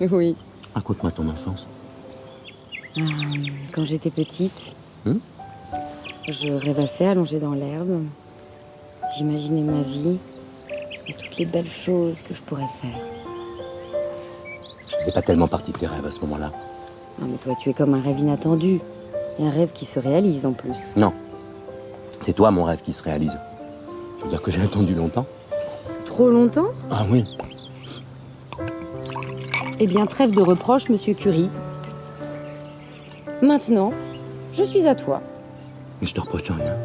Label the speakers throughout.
Speaker 1: Oui.
Speaker 2: Raconte-moi ton enfance.
Speaker 1: Quand j'étais petite, je rêvassais allongée dans l'herbe. J'imaginais ma vie et toutes les belles choses que je pourrais faire.
Speaker 2: Je faisais pas tellement partie de tes rêves à ce moment-là.
Speaker 1: Non, mais toi, tu es comme un rêve inattendu. Et un rêve qui se réalise en plus.
Speaker 2: Non. C'est toi mon rêve qui se réalise. Je veux dire que j'ai attendu longtemps.
Speaker 1: Trop longtemps?
Speaker 2: Ah oui.
Speaker 1: Eh bien, trêve de reproches, monsieur Curie. Maintenant, je suis à toi.
Speaker 2: Mais je te reproche rien.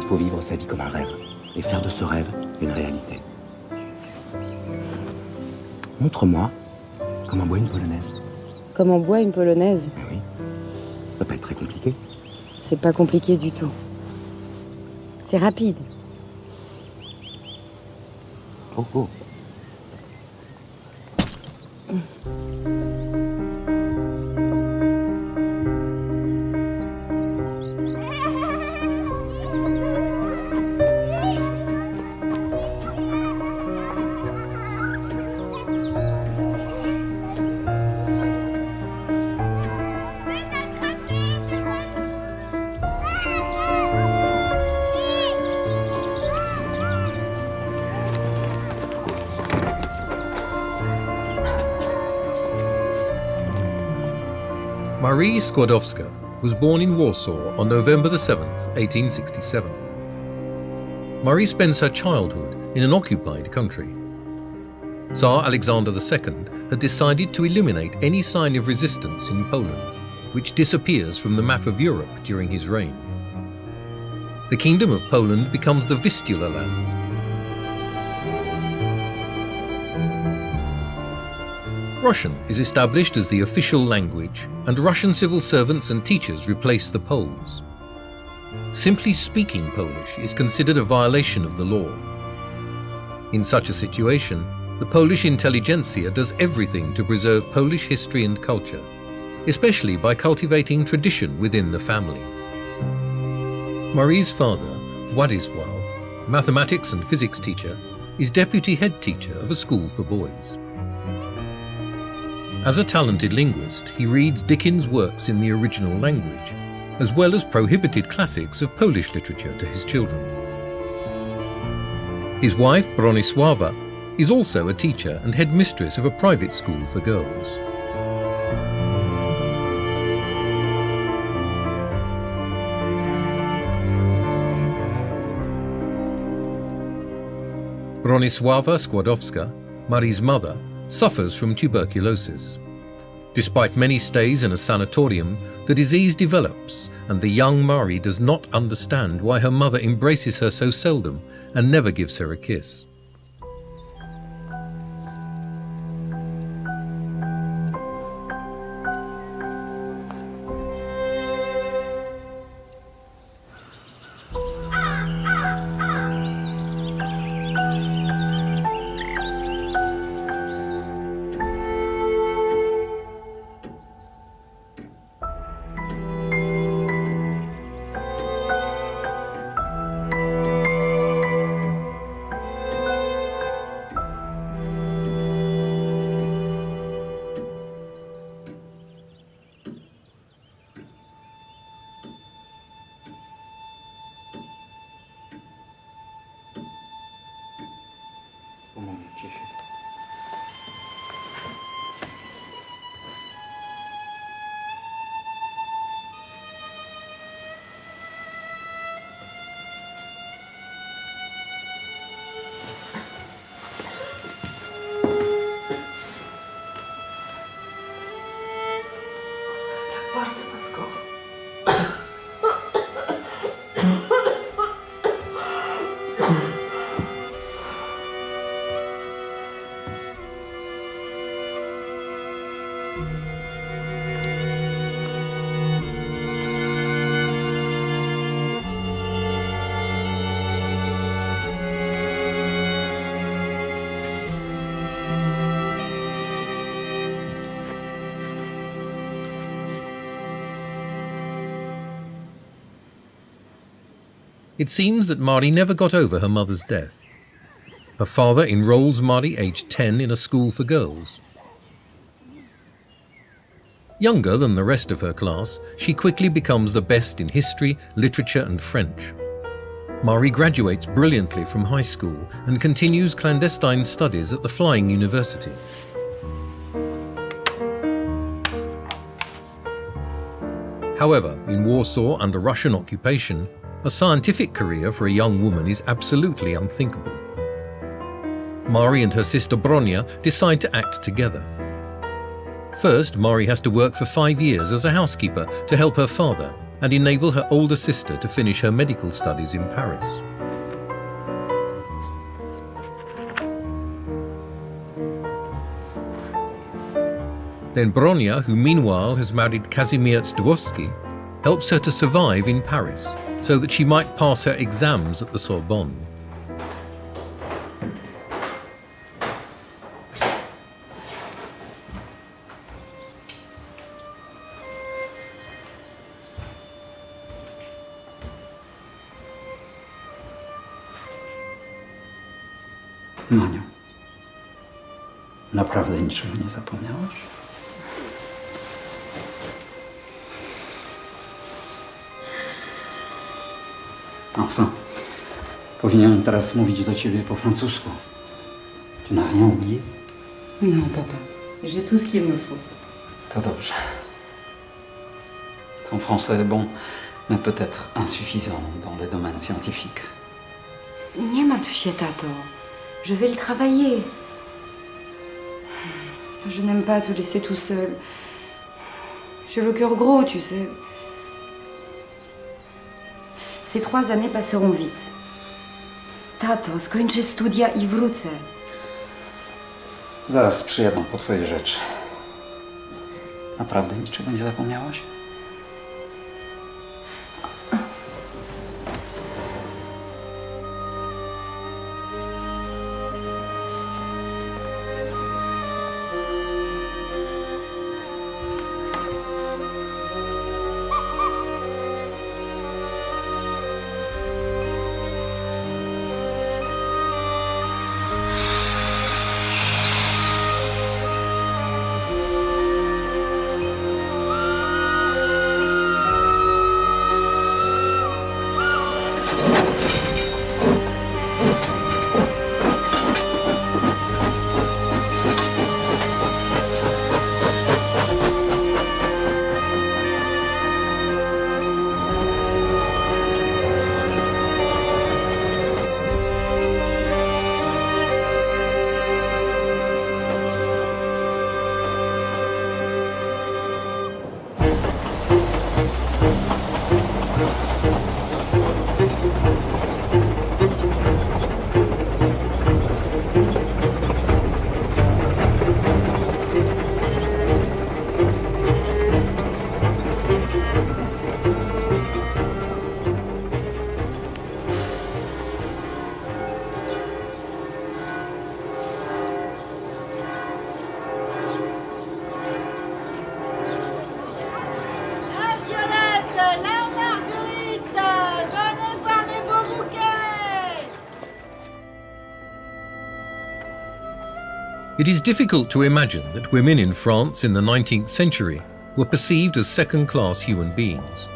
Speaker 2: Il faut vivre sa vie comme un rêve. Et faire de ce rêve une réalité. Montre-moi comment boit une polonaise.
Speaker 1: Comment boit une polonaise?
Speaker 2: Eh oui. Ça peut pas être très compliqué.
Speaker 1: C'est pas compliqué du tout. C'est rapide.
Speaker 2: Oh, oh.
Speaker 3: Marie Skłodowska was born in Warsaw on November the 7th, 1867. Marie spends her childhood in an occupied country. Tsar Alexander II had decided to eliminate any sign of resistance in Poland, which disappears from the map of Europe during his reign. The Kingdom of Poland becomes the Vistula land. Russian is established as the official language, and Russian civil servants and teachers replace the Poles. Simply speaking Polish is considered a violation of the law. In such a situation, the Polish intelligentsia does everything to preserve Polish history and culture, especially by cultivating tradition within the family. Marie's father, Władysław, mathematics and physics teacher, is deputy head teacher of a school for boys. As a talented linguist, he reads Dickens' works in the original language, as well as prohibited classics of Polish literature to his children. His wife, Bronisława, is also a teacher and headmistress of a private school for girls. Bronisława Skłodowska, Marie's mother, suffers from tuberculosis. Despite many stays in a sanatorium, the disease develops, and the young Marie does not understand why her mother embraces her so seldom and never gives her a kiss.
Speaker 4: Bardzo was kocham.
Speaker 3: It seems that Marie never got over her mother's death. Her father enrolls Marie aged 10 in a school for girls. Younger than the rest of her class, she quickly becomes the best in history, literature and French. Marie graduates brilliantly from high school and continues clandestine studies at the Flying University. However, in Warsaw under Russian occupation, a scientific career for a young woman is absolutely unthinkable. Marie and her sister Bronia decide to act together. First, Marie has to work for 5 years as a housekeeper to help her father and enable her older sister to finish her medical studies in Paris. Then Bronia, who meanwhile has married Kazimierz Dworski, helps her to survive in Paris so that she might pass her exams at the Sorbonne.
Speaker 5: Maniu, naprawdę niczego nie zapomniałaś? Enfin, powinienem teraz mówić do ciebie po francusku. Tu n'as rien oublié?
Speaker 1: Non, papa. J'ai tout ce qu'il me faut.
Speaker 5: To dobrze. Ton français est bon, mais peut-être insuffisant dans les domaines scientifiques.
Speaker 1: Nie martw się, tato. Je vais le travailler. Je n'aime pas te laisser tout seul. J'ai le cœur gros, tu sais. Ces 3 années passeront vite. Tato, skończę studia i wrócę.
Speaker 5: Zaraz przyjadę po twoje rzeczy. Naprawdę niczego nie zapomniałaś?
Speaker 3: It is difficult to imagine that women in France in the 19th century were perceived as second-class human beings.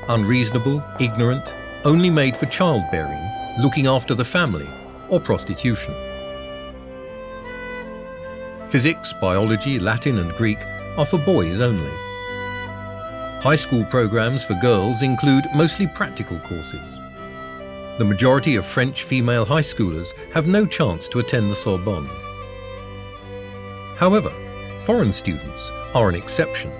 Speaker 3: Unreasonable, ignorant, only made for childbearing, looking after the family, or prostitution. Physics, biology, Latin and Greek are for boys only. High school programs for girls include mostly practical courses. The majority of French female high schoolers have no chance to attend the Sorbonne. However, foreign students are an exception.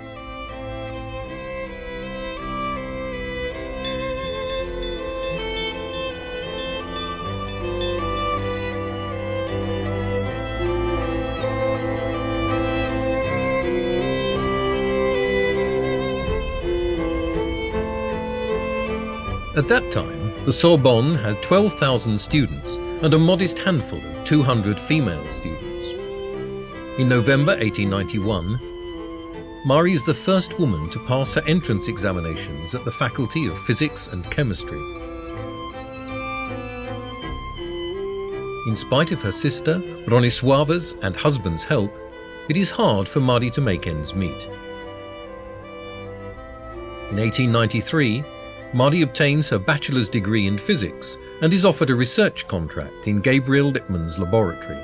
Speaker 3: At that time, the Sorbonne had 12,000 students and a modest handful of 200 female students. In November 1891, Marie is the first woman to pass her entrance examinations at the Faculty of Physics and Chemistry. in spite of her sister Bronisława's and husband's help, it is hard for Marie to make ends meet. In 1893, Marie obtains her bachelor's degree in physics and is offered a research contract in Gabriel Lippmann's laboratory.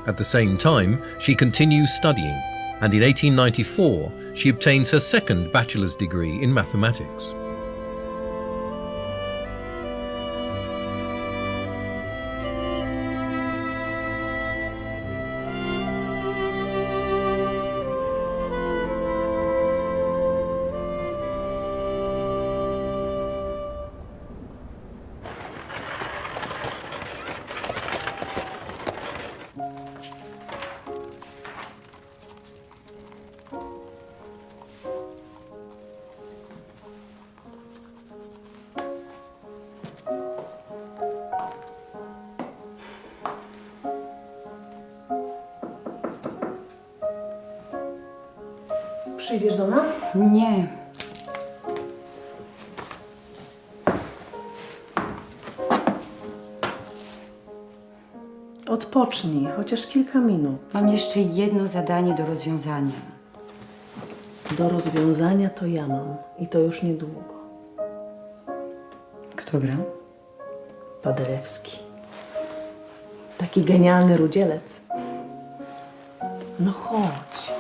Speaker 3: At the same time, she continues studying, and in 1894 she obtains her second bachelor's degree in mathematics.
Speaker 4: Przyjdziesz do nas?
Speaker 1: Nie.
Speaker 4: Odpocznij, chociaż kilka minut.
Speaker 1: Mam jeszcze jedno zadanie do rozwiązania.
Speaker 4: Do rozwiązania to ja mam i to już niedługo.
Speaker 1: Kto gra?
Speaker 4: Paderewski. Taki genialny rudzielec. No chodź.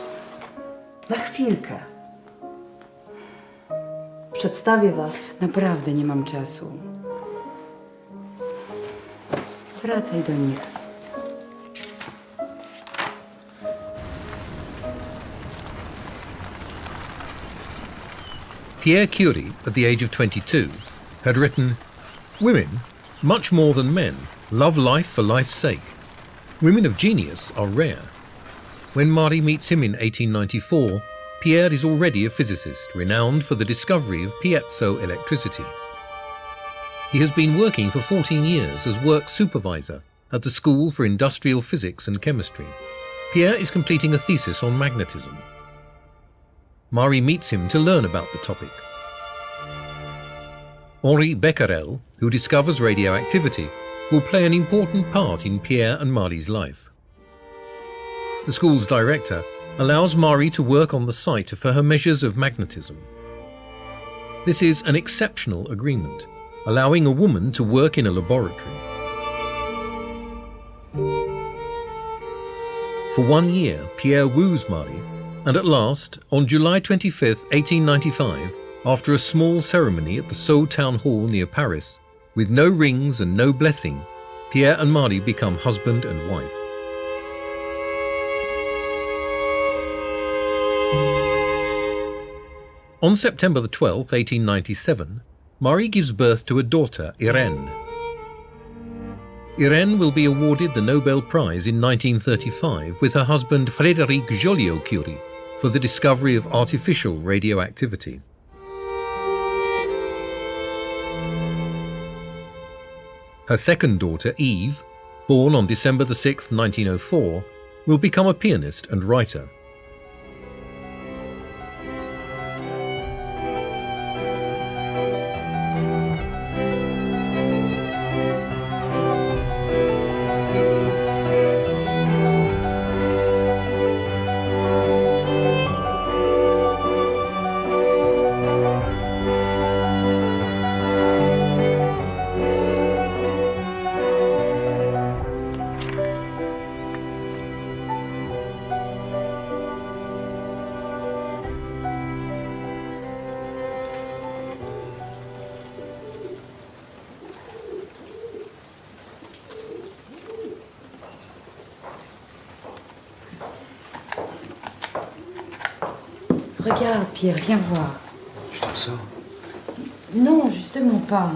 Speaker 4: Na chwilkę. Przedstawię was.
Speaker 1: Naprawdę nie mam czasu. Wracaj do nich.
Speaker 3: Pierre Curie, at the age of 22, had written, "Women, much more than men, love life for life's sake. Women of genius are rare." When Marie meets him in 1894, Pierre is already a physicist renowned for the discovery of piezo electricity. He has been working for 14 years as work supervisor at the School for Industrial Physics and Chemistry. Pierre is completing a thesis on magnetism. Marie meets him to learn about the topic. Henri Becquerel, who discovers radioactivity, will play an important part in Pierre and Marie's life. The school's director allows Marie to work on the site for her measures of magnetism. This is an exceptional agreement, allowing a woman to work in a laboratory. For 1 year, Pierre woos Marie, and at last, on July 25, 1895, after a small ceremony at the Sceaux Town Hall near Paris, with no rings and no blessing, Pierre and Marie become husband and wife. On September 12, 1897, Marie gives birth to a daughter, Irène. Irène will be awarded the Nobel Prize in 1935 with her husband Frédéric Joliot-Curie for the discovery of artificial radioactivity. Her second daughter, Eve, born on December 6, 1904, will become a pianist and writer.
Speaker 1: Regarde, Pierre, viens voir.
Speaker 2: Je t'en sors.
Speaker 1: Non, justement pas.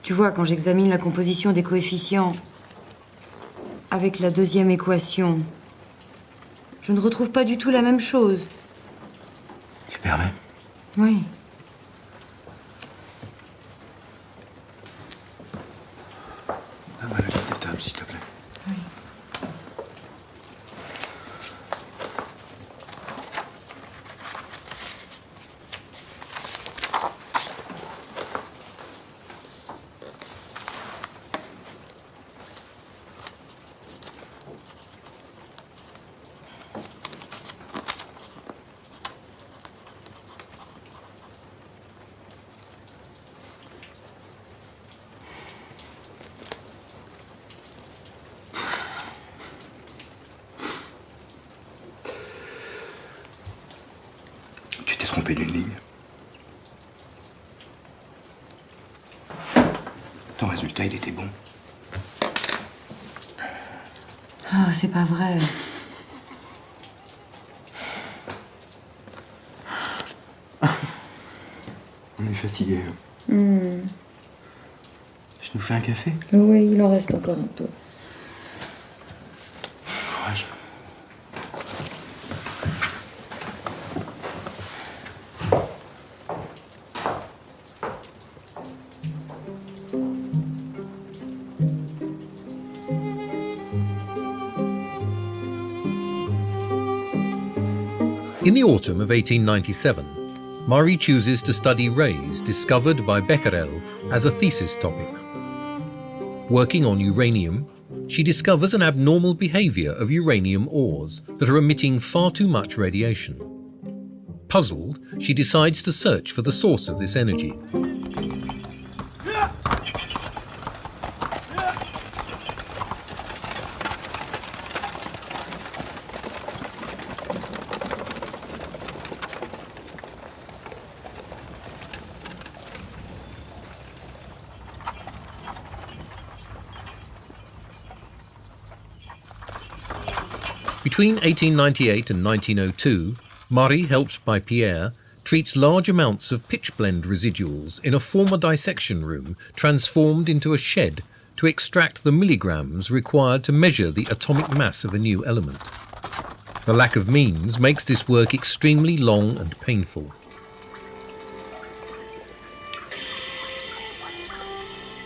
Speaker 1: Tu vois, quand j'examine la composition des coefficients avec la deuxième équation, je ne retrouve pas du tout la même chose.
Speaker 2: Tu permets?
Speaker 1: Oui.
Speaker 2: Donne-moi le livre des tables, s'il te plaît.
Speaker 1: Oui.
Speaker 6: trompé d'une ligne. Ton résultat, il était bon.
Speaker 1: Oh, c'est pas vrai.
Speaker 6: On est fatigué. Je nous fais un café?
Speaker 1: Oui, il en reste encore un peu.
Speaker 6: Courage.
Speaker 3: In the autumn of 1897, Marie chooses to study rays discovered by Becquerel as a thesis topic. Working on uranium, she discovers an abnormal behavior of uranium ores that are emitting far too much radiation. Puzzled, she decides to search for the source of this energy. Between 1898 and 1902, Marie, helped by Pierre, treats large amounts of pitchblende residuals in a former dissection room transformed into a shed to extract the milligrams required to measure the atomic mass of a new element. The lack of means makes this work extremely long and painful.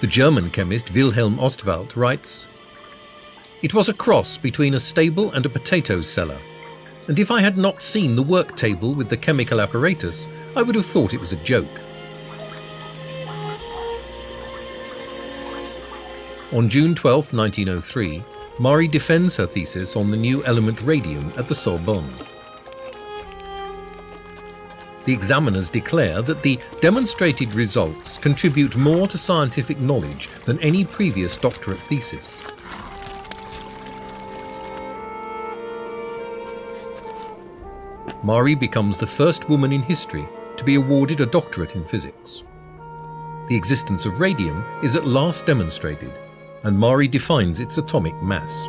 Speaker 3: The German chemist Wilhelm Ostwald writes, "It was a cross between a stable and a potato cellar, and if I had not seen the work table with the chemical apparatus, I would have thought it was a joke." On June 12, 1903, Marie defends her thesis on the new element radium at the Sorbonne. The examiners declare that the demonstrated results contribute more to scientific knowledge than any previous doctorate thesis. Marie becomes the first woman in history to be awarded a doctorate in physics. The existence of radium is at last demonstrated, and Marie defines its atomic mass.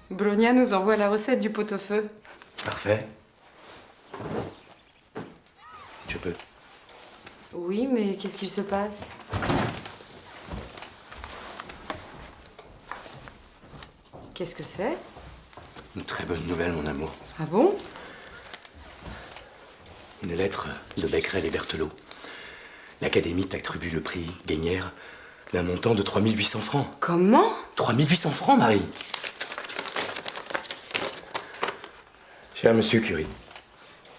Speaker 7: Bronia nous envoie la recette du pot-au-feu.
Speaker 6: Parfait. Je peux.
Speaker 1: Oui, mais qu'est-ce qu'il se passe? Qu'est-ce que c'est?
Speaker 6: Une très bonne nouvelle, mon amour.
Speaker 1: Ah bon?
Speaker 6: Une lettre de Becquerel et Berthelot. L'Académie t'attribue le prix Guénière d'un montant de 3800 francs.
Speaker 1: Comment?
Speaker 6: 3800 francs, Marie. Cher Monsieur Curie,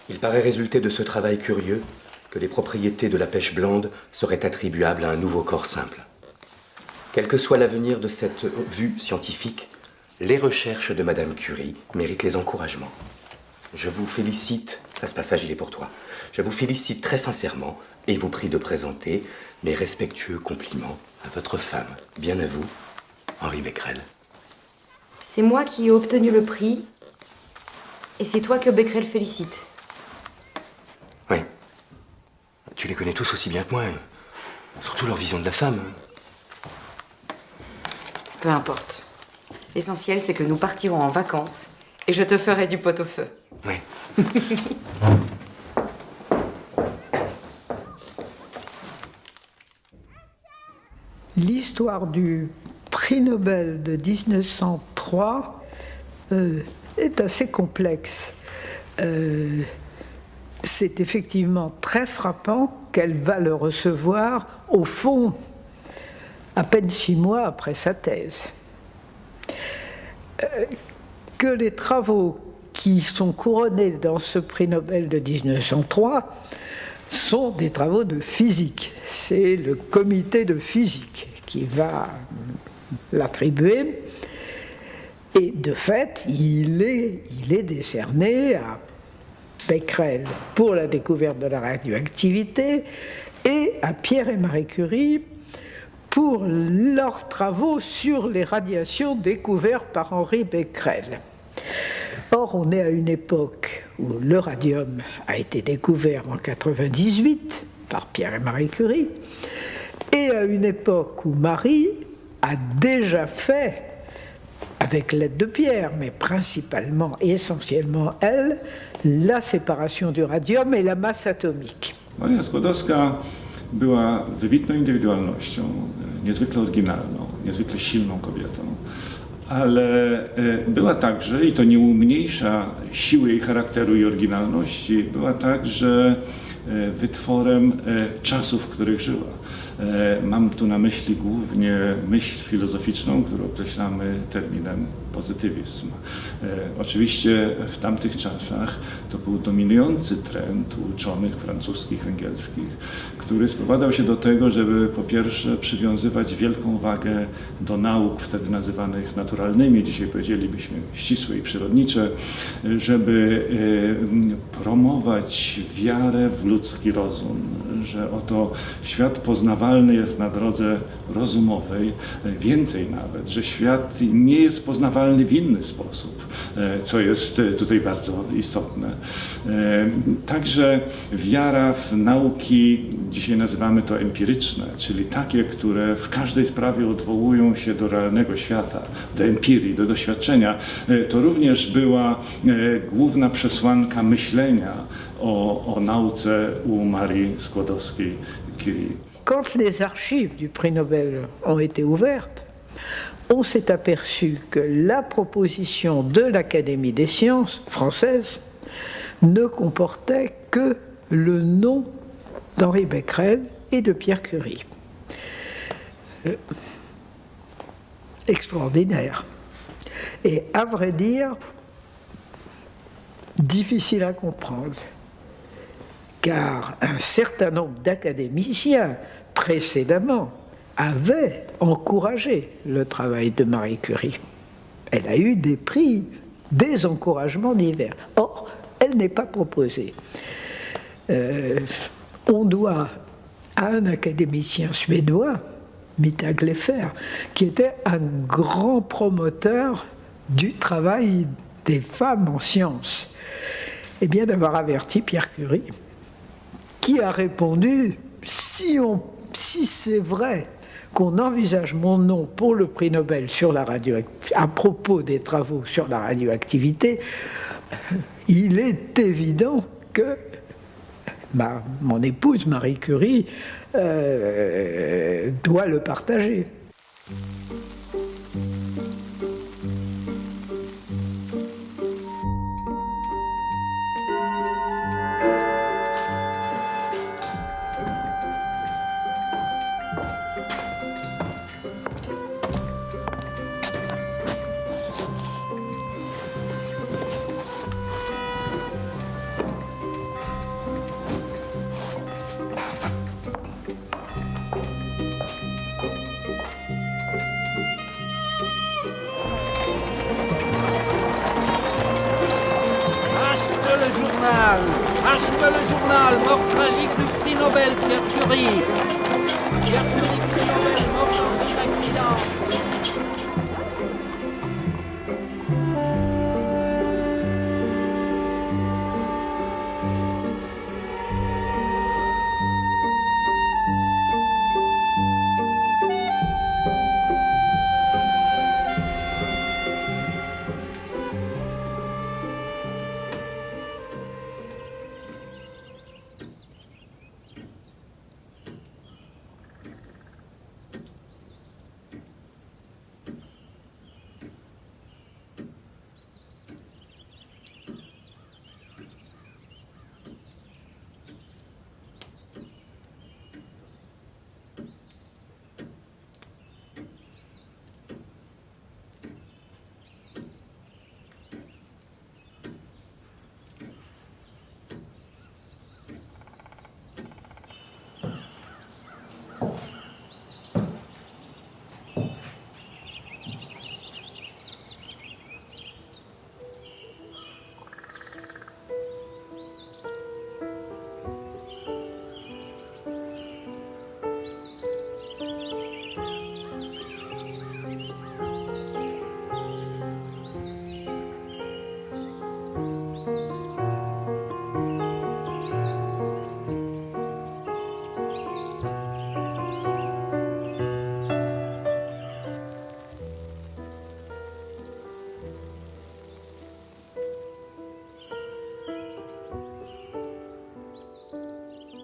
Speaker 6: il paraît résulter de ce travail curieux que les propriétés de la pêche blande seraient attribuables à un nouveau corps simple. Quel que soit l'avenir de cette vue scientifique, les recherches de Madame Curie méritent les encouragements. Je vous félicite, ce passage il est pour toi, je vous félicite très sincèrement et vous prie de présenter mes respectueux compliments à votre femme, bien à vous, Henri Becquerel.
Speaker 1: C'est moi qui ai obtenu le prix, et c'est toi que Becquerel félicite.
Speaker 6: Oui. Tu les connais tous aussi bien que moi, surtout leur vision de la femme.
Speaker 1: Peu importe. L'essentiel, c'est que nous partirons en vacances, et je te ferai du pot-au-feu.
Speaker 6: Oui.
Speaker 8: L'histoire du prix Nobel de 1903 est assez complexe. C'est effectivement très frappant qu'elle va le recevoir, au fond, à peine 6 mois après sa thèse. Que les travaux qui sont couronnés dans ce prix Nobel de 1903 sont des travaux de physique. C'est le comité de physique qui va l'attribuer. Et de fait, il est décerné à Becquerel pour la découverte de la radioactivité et à Pierre et Marie Curie pour leurs travaux sur les radiations découvertes par Henri Becquerel. Or, on est à une époque où le radium a été découvert en 1998 par Pierre et Marie Curie, et à une époque où Marie a déjà fait, avec l'aide de Pierre, mais principalement et essentiellement elle, la séparation du radium et la masse atomique.
Speaker 9: Maria Skłodowska była wybitną indywidualnością, niezwykle oryginalną, niezwykle silną kobietą, ale była także, i to nie umniejsza siły jej charakteru i oryginalności, była także wytworem czasów, w których żyła. Mam tu na myśli głównie myśl filozoficzną, którą określamy terminem pozytywizm. Oczywiście w tamtych czasach to był dominujący trend uczonych francuskich, węgierskich, który sprowadzał się do tego, żeby po pierwsze przywiązywać wielką wagę do nauk wtedy nazywanych naturalnymi, dzisiaj powiedzielibyśmy ścisłe i przyrodnicze, żeby promować wiarę w ludzki rozum, że oto świat poznawalny jest na drodze rozumowej, więcej nawet, że świat nie jest poznawalny w inny sposób, co jest tutaj bardzo istotne. Także wiara w nauki, dzisiaj nazywamy to empiryczne, czyli takie, które w każdej sprawie odwołują się do realnego świata, do empirii, do doświadczenia, to również była główna przesłanka myślenia o nauce u Marii Skłodowskiej Curie.
Speaker 8: Quand les archives du prix Nobel ont été ouvertes, on s'est aperçu que la proposition de l'Académie des sciences française ne comportait que le nom d'Henri Becquerel et de Pierre Curie. Extraordinaire. Et à vrai dire, difficile à comprendre, car un certain nombre d'académiciens précédemment avaient encouragé le travail de Marie Curie. Elle a eu des prix, des encouragements divers. Or, elle n'est pas proposée. On doit à un académicien suédois, Mita Gleffer, qui était un grand promoteur du travail des femmes en sciences, eh bien d'avoir averti Pierre Curie, qui a répondu si c'est vrai qu'on envisage mon nom pour le prix Nobel sur la à propos des travaux sur la radioactivité, il est évident que mon épouse Marie Curie doit le partager.
Speaker 10: Achète le journal, mort tragique du prix Nobel Pierre Curie. Pierre Curie, prix Nobel, mort dans un accident.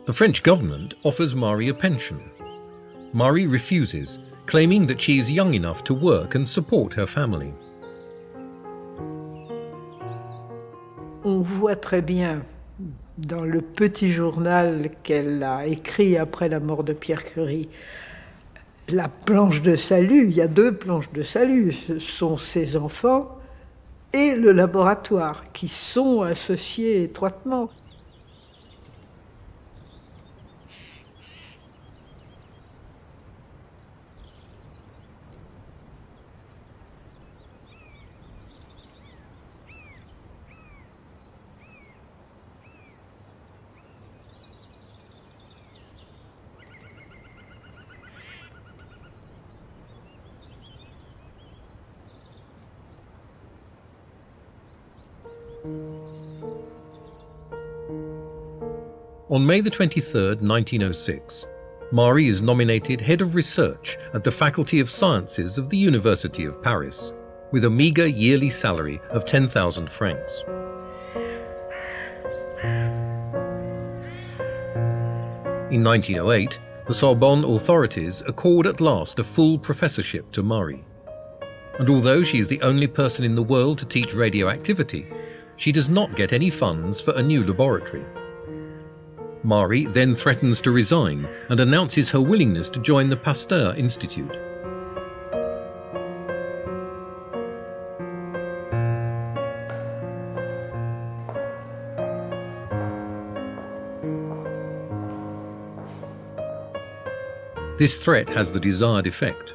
Speaker 3: The French government offers Marie a pension. Marie refuses, claiming that she is young enough to work and support her family.
Speaker 8: On voit très bien dans le petit journal qu'elle a écrit après la mort de Pierre Curie, la planche de salut. Il y a 2 planches de salut. Ce sont ses enfants et le laboratoire qui sont associés étroitement.
Speaker 3: On May the 23rd, 1906, Marie is nominated Head of Research at the Faculty of Sciences of the University of Paris, with a meagre yearly salary of 10,000 francs. In 1908, the Sorbonne authorities accord at last a full professorship to Marie. And although she is the only person in the world to teach radioactivity, she does not get any funds for a new laboratory. Marie then threatens to resign and announces her willingness to join the Pasteur Institute. This threat has the desired effect.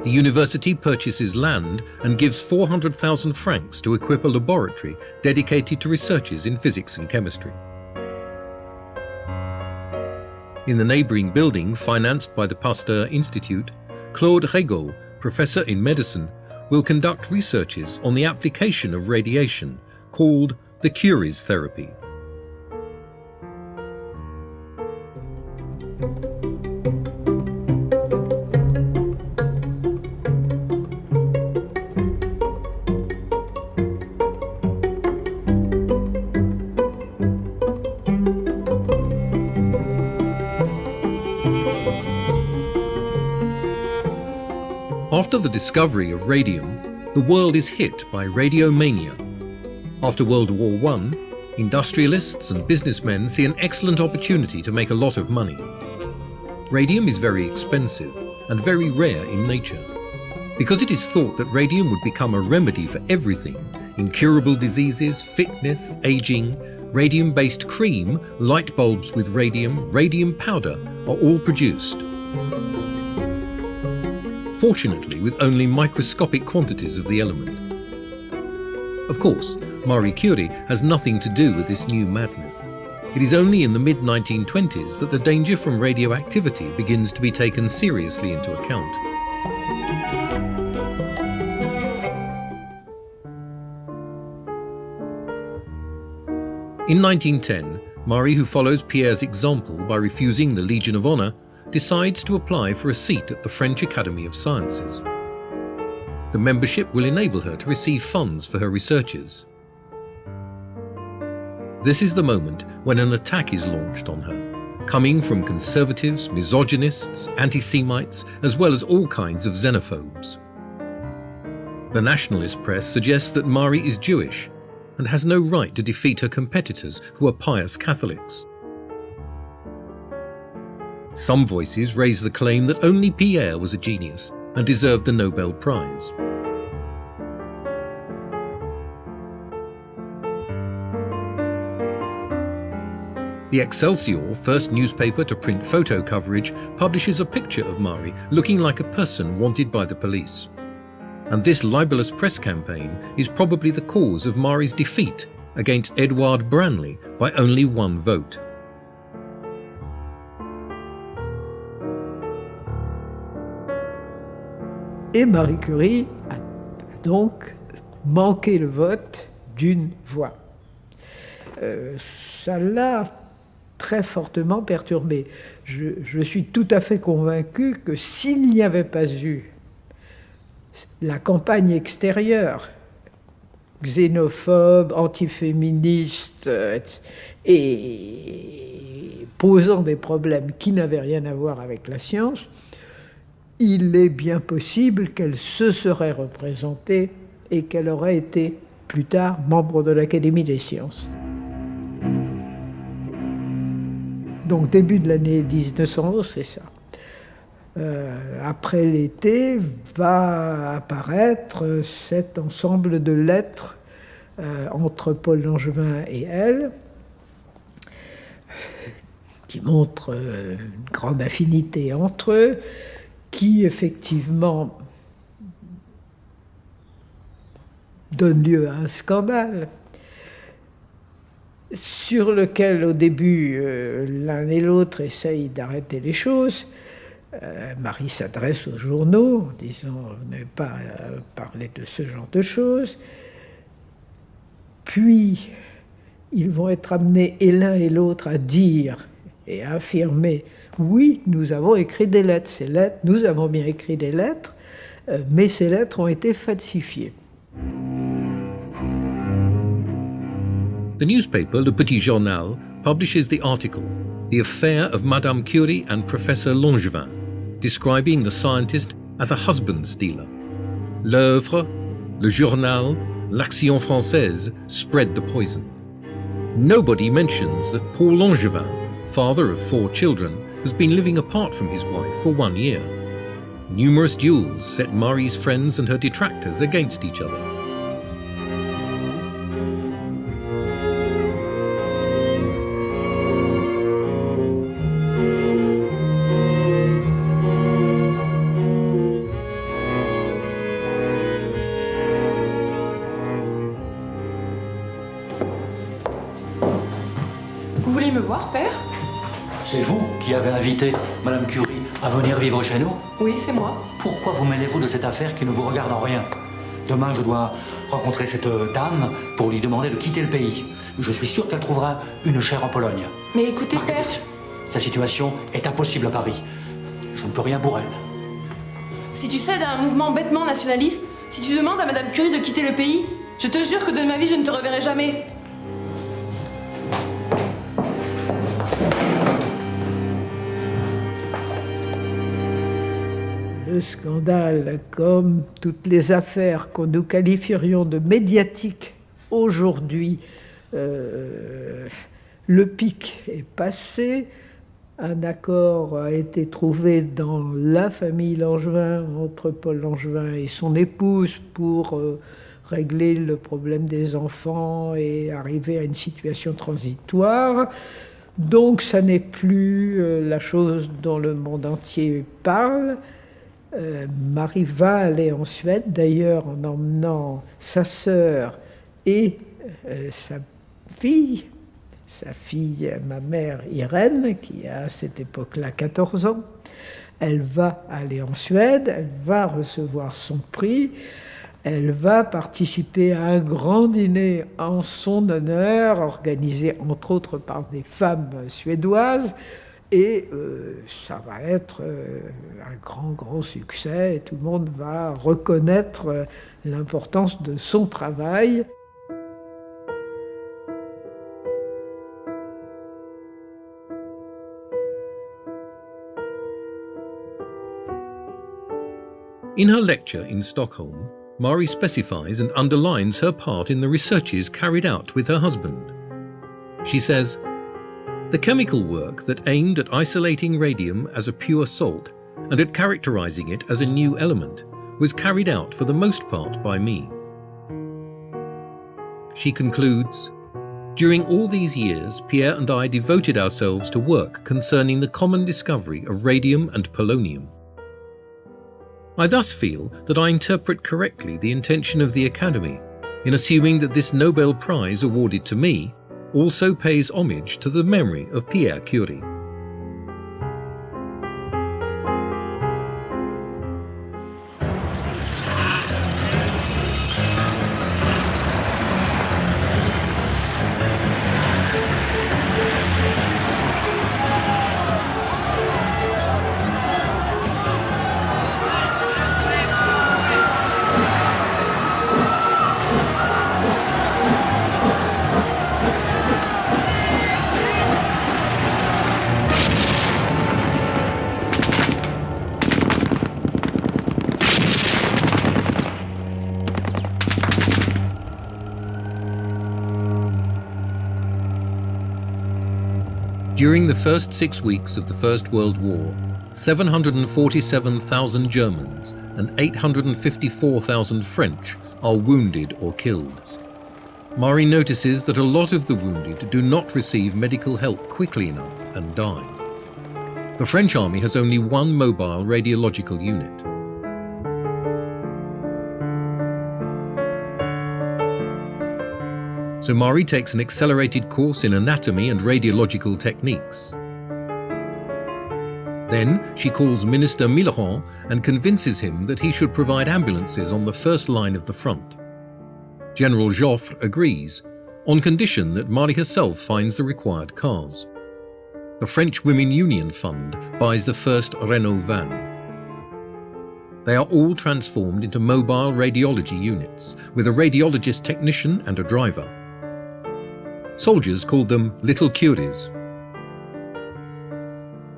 Speaker 3: The university purchases land and gives 400,000 francs to equip a laboratory dedicated to researches in physics and chemistry. In the neighbouring building, financed by the Pasteur Institute, Claude Regaud, professor in medicine, will conduct researches on the application of radiation, called the Curie's therapy. After the discovery of radium, the world is hit by radiomania. After World War I, industrialists and businessmen see an excellent opportunity to make a lot of money. Radium is very expensive and very rare in nature. Because it is thought that radium would become a remedy for everything, incurable diseases, fitness, aging, radium-based cream, light bulbs with radium, radium powder are all produced. Fortunately, with only microscopic quantities of the element. Of course, Marie Curie has nothing to do with this new madness. It is only in the mid-1920s that the danger from radioactivity begins to be taken seriously into account. In 1910, Marie, who follows Pierre's example by refusing the Legion of Honor, decides to apply for a seat at the French Academy of Sciences. The membership will enable her to receive funds for her researches. This is the moment when an attack is launched on her, coming from conservatives, misogynists, anti-Semites, as well as all kinds of xenophobes. The nationalist press suggests that Marie is Jewish and has no right to defeat her competitors who are pious Catholics. Some voices raise the claim that only Pierre was a genius and deserved the Nobel Prize. The Excelsior, first newspaper to print photo coverage, publishes a picture of Marie looking like a person wanted by the police. And this libelous press campaign is probably the cause of Marie's defeat against Edouard Branly by only 1 vote.
Speaker 8: Et Marie Curie a donc manqué le vote d'1 voix. Ça l'a très fortement perturbée. Je suis tout à fait convaincu que s'il n'y avait pas eu la campagne extérieure, xénophobe, antiféministe et posant des problèmes qui n'avaient rien à voir avec la science, il est bien possible qu'elle se serait représentée et qu'elle aurait été plus tard membre de l'Académie des sciences. Donc début de l'année 1911, c'est ça. Après l'été va apparaître cet ensemble de lettres entre Paul Langevin et elle, qui montre une grande affinité entre eux, qui effectivement donne lieu à un scandale, sur lequel au début l'un et l'autre essayent d'arrêter les choses. Marie s'adresse aux journaux en disant « Vous n'avez pas parlé de ce genre de choses ». Puis, ils vont être amenés, et l'un et l'autre, à dire et à affirmer « Oui, nous avons écrit des lettres. Ces lettres, nous avons bien écrit des lettres, mais ces lettres ont été falsifiées. »
Speaker 3: The newspaper Le Petit Journal publishes the article, The Affair of Madame Curie and Professor Langevin, describing the scientist as a husband stealer. L'œuvre, le journal, l'Action française spread the poison. Nobody mentions that Paul Langevin, father of 4 children, has been living apart from his wife for 1 year. Numerous duels set Marie's friends and her detractors against each other.
Speaker 7: Vous voulez me voir, père?
Speaker 2: C'est vous qui avez invité Madame Curie à venir vivre chez nous?
Speaker 7: Oui, c'est moi.
Speaker 2: Pourquoi vous mêlez-vous de cette affaire qui ne vous regarde en rien? Demain, je dois rencontrer cette dame pour lui demander de quitter le pays. Je suis sûr qu'elle trouvera une chaire en Pologne.
Speaker 7: Mais écoutez,
Speaker 2: Marguerite,
Speaker 7: père...
Speaker 2: sa situation est impossible à Paris. Je ne peux rien pour elle.
Speaker 7: Si tu cèdes à un mouvement bêtement nationaliste, si tu demandes à Madame Curie de quitter le pays, je te jure que de ma vie, je ne te reverrai jamais.
Speaker 8: Le scandale, comme toutes les affaires que nous qualifierions de médiatiques aujourd'hui, le pic est passé. Un accord a été trouvé dans la famille Langevin, entre Paul Langevin et son épouse, pour régler le problème des enfants et arriver à une situation transitoire. Donc, ça n'est plus la chose dont le monde entier parle. Marie va aller en Suède, d'ailleurs en emmenant sa sœur et sa fille, ma mère Irène, qui a à cette époque-là 14 ans. Elle va aller en Suède, elle va recevoir son prix, elle va participer à un grand dîner en son honneur, organisé entre autres par des femmes suédoises. Et ça va être un grand succès et tout le monde va reconnaître l'importance de son travail.
Speaker 3: In her lecture in Stockholm, Marie specifies and underlines her part in the researches carried out with her husband. She says, "The chemical work that aimed at isolating radium as a pure salt and at characterizing it as a new element was carried out for the most part by me." She concludes, "During all these years, Pierre and I devoted ourselves to work concerning the common discovery of radium and polonium. I thus feel that I interpret correctly the intention of the Academy in assuming that this Nobel Prize awarded to me also pays homage to the memory of Pierre Curie." During the first 6 weeks of the First World War, 747,000 Germans and 854,000 French are wounded or killed. Marie notices that a lot of the wounded do not receive medical help quickly enough and die. The French army has only one mobile radiological unit. So Marie takes an accelerated course in anatomy and radiological techniques. Then she calls Minister Millerand and convinces him that he should provide ambulances on the first line of the front. General Joffre agrees, on condition that Marie herself finds the required cars. The French Women Union Fund buys the first Renault van. They are all transformed into mobile radiology units, with a radiologist technician and a driver. Soldiers called them Little Curies.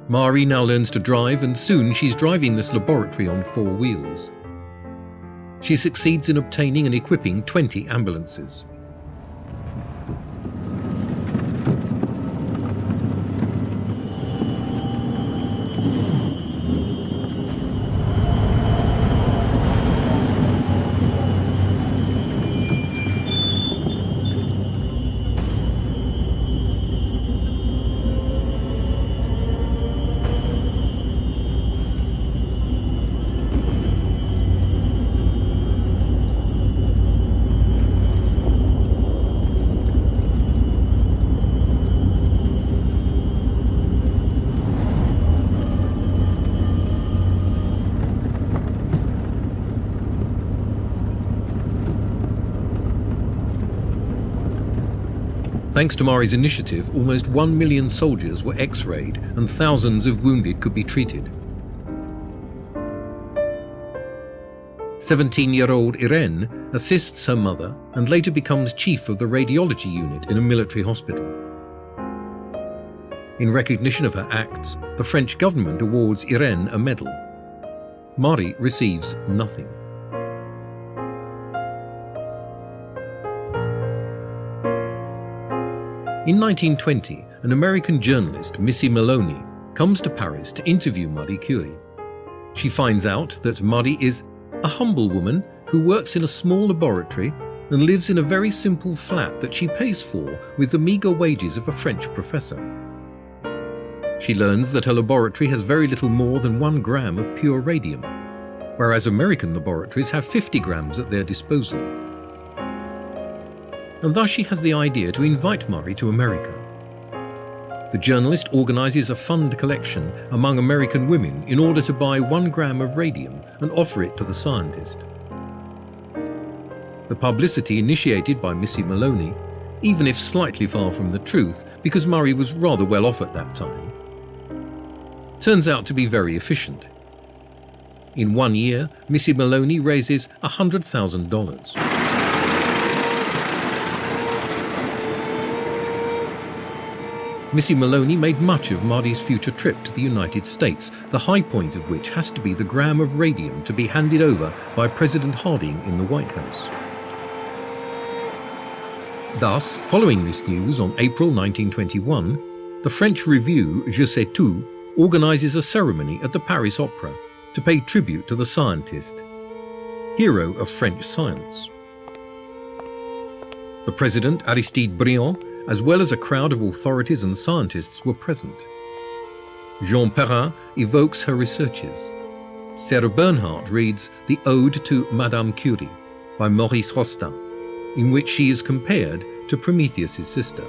Speaker 3: Marie now learns to drive, and soon she's driving this laboratory on 4 wheels. She succeeds in obtaining and equipping 20 ambulances. Thanks to Marie's initiative, almost 1 million soldiers were X-rayed and thousands of wounded could be treated. 17-year-old Irene assists her mother and later becomes chief of the radiology unit in a military hospital. In recognition of her acts, the French government awards Irene a medal. Marie receives nothing. In 1920, an American journalist, Missy Maloney, comes to Paris to interview Marie Curie. She finds out that Marie is a humble woman who works in a small laboratory and lives in a very simple flat that she pays for with the meagre wages of a French professor. She learns that her laboratory has very little more than 1 gram of pure radium, whereas American laboratories have 50 grams at their disposal. And thus she has the idea to invite Marie to America. The journalist organizes a fund collection among American women in order to buy 1 gram of radium and offer it to the scientist. The publicity initiated by Missy Maloney, even if slightly far from the truth, because Marie was rather well off at that time, turns out to be very efficient. In 1 year, Missy Maloney raises $100,000. Missy Maloney made much of Marie's future trip to the United States, the high point of which has to be the gram of radium to be handed over by President Harding in the White House. Thus, following this news on April 1921, the French revue Je sais tout organizes a ceremony at the Paris Opera to pay tribute to the scientist, hero of French science. The president, Aristide Briand, as well as a crowd of authorities and scientists were present. Jean Perrin evokes her researches. Sarah Bernhardt reads The Ode to Madame Curie by Maurice Rostand, in which she is compared to Prometheus' sister.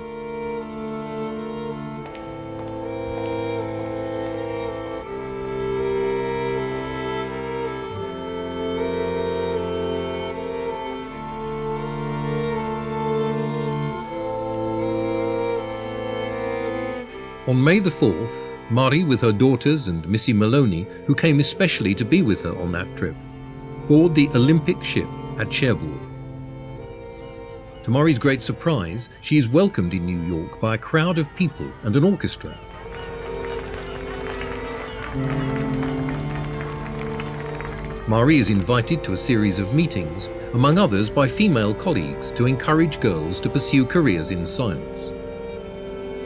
Speaker 3: On May the 4th, Marie, with her daughters and Missy Maloney, who came especially to be with her on that trip, board the Olympic ship at Cherbourg. To Marie's great surprise, she is welcomed in New York by a crowd of people and an orchestra. Marie is invited to a series of meetings, among others by female colleagues, to encourage girls to pursue careers in science.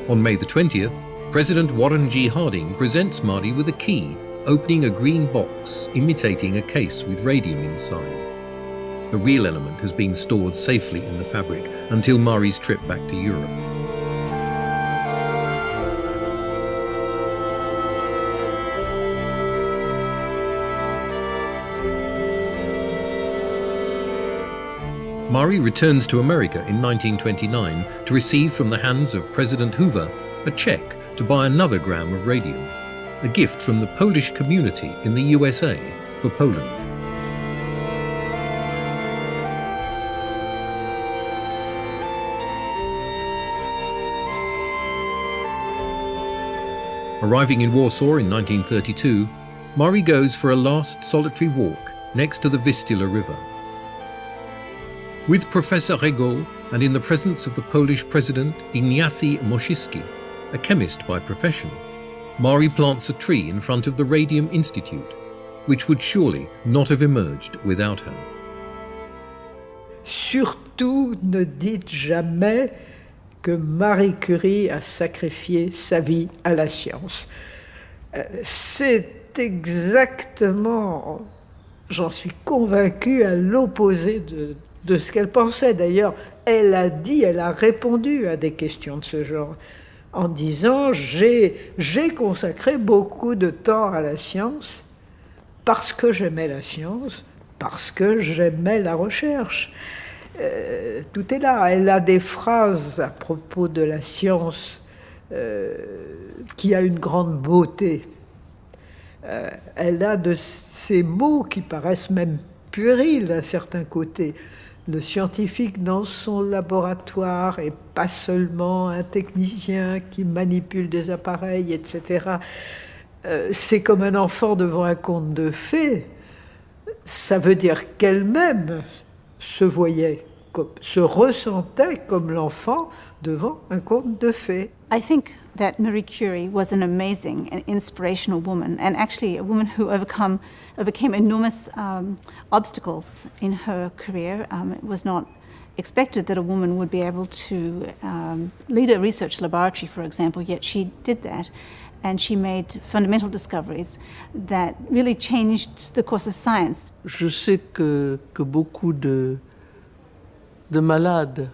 Speaker 3: On May the 20th, President Warren G. Harding presents Marie with a key, opening a green box imitating a case with radium inside. The real element has been stored safely in the fabric until Marie's trip back to Europe. Marie returns to America in 1929 to receive from the hands of President Hoover a check to buy another gram of radium, a gift from the Polish community in the USA for Poland. Arriving in Warsaw in 1932, Marie goes for a last solitary walk next to the Vistula River. With Professor Regaud and in the presence of the Polish President Ignacy Moszyński, a chemist by profession, Marie plants a tree in front of the Radium Institute, which would surely not have emerged without her.
Speaker 8: Surtout ne dites jamais que Marie Curie a sacrifié sa vie à la science. C'est exactement, j'en suis convaincue, à l'opposé de ce qu'elle pensait. D'ailleurs, elle a répondu à des questions de ce genre en disant « J'ai consacré beaucoup de temps à la science parce que j'aimais la science, parce que j'aimais la recherche. » Tout est là. Elle a des phrases à propos de la science qui a une grande beauté. Elle a de ces mots qui paraissent même puérils à certains côtés. Le scientifique dans son laboratoire et pas seulement un technicien qui manipule des appareils, etc. C'est comme un enfant devant un conte de fées. Ça veut dire qu'elle-même se voyait, se ressentait comme l'enfant devant un conte de fées.
Speaker 11: I think that Marie Curie was an amazing and inspirational woman, and actually a woman who overcame enormous obstacles in her career. It was not expected that a woman would be able to lead a research laboratory, for example, yet she did that. And she made fundamental discoveries that really changed the course of science.
Speaker 12: Je sais que beaucoup de malades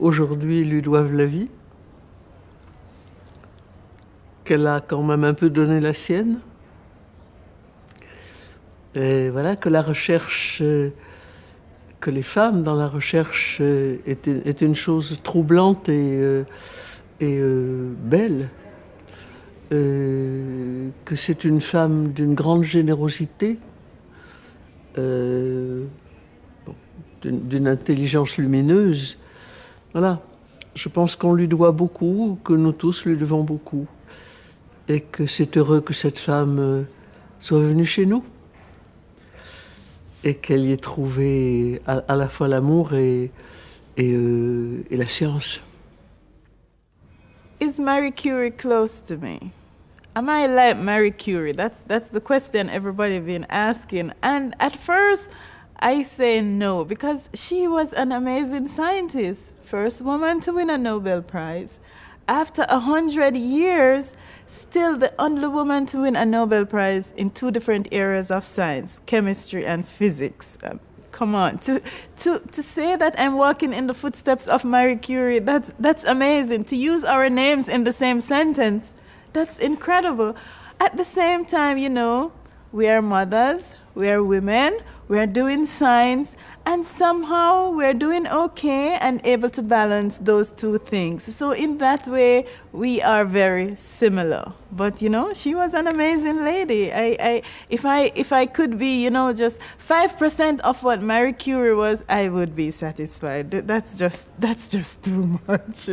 Speaker 12: aujourd'hui lui doivent la vie, qu'elle a quand même un peu donné la sienne, et voilà, que la recherche, que les femmes dans la recherche est une chose troublante et belle, que c'est une femme d'une grande générosité, d'une intelligence lumineuse. Voilà, je pense qu'on lui doit beaucoup, que nous tous lui devons beaucoup, et que c'est heureux que cette femme soit venue chez nous, et qu'elle y ait trouvé à la fois l'amour et la science.
Speaker 13: Is Marie Curie close to me? Am I like Marie Curie? That's the question everybody been asking. And at first, I say no, because she was an amazing scientist. First woman to win a Nobel Prize. After 100 years, still the only woman to win a Nobel Prize in two different areas of science, chemistry and physics. Come on, to say that I'm walking in the footsteps of Marie Curie, that's amazing. To use our names in the same sentence, that's incredible. At the same time, you know, we are mothers, we are women, we are doing science, and somehow we're doing okay and able to balance those two things. So in that way, we are very similar. But you know, she was an amazing lady. If I could be, you know, just 5% of what Marie Curie was, I would be satisfied. That's just too much.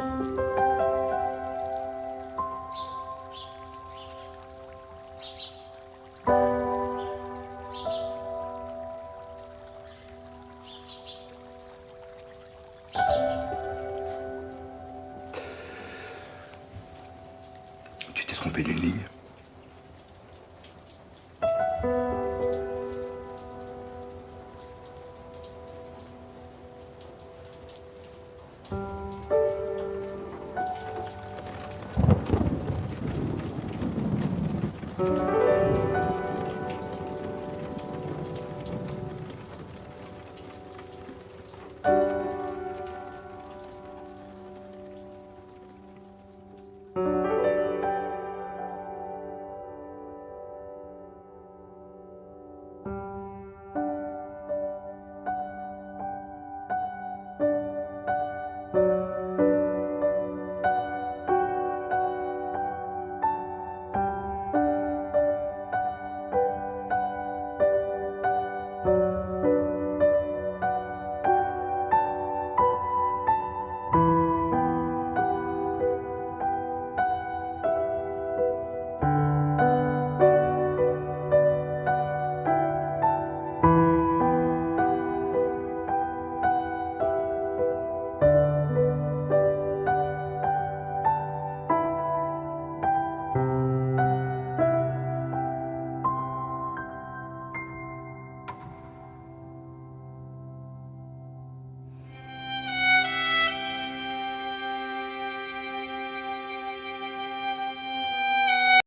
Speaker 6: Tu t'es trompé d'une ligne.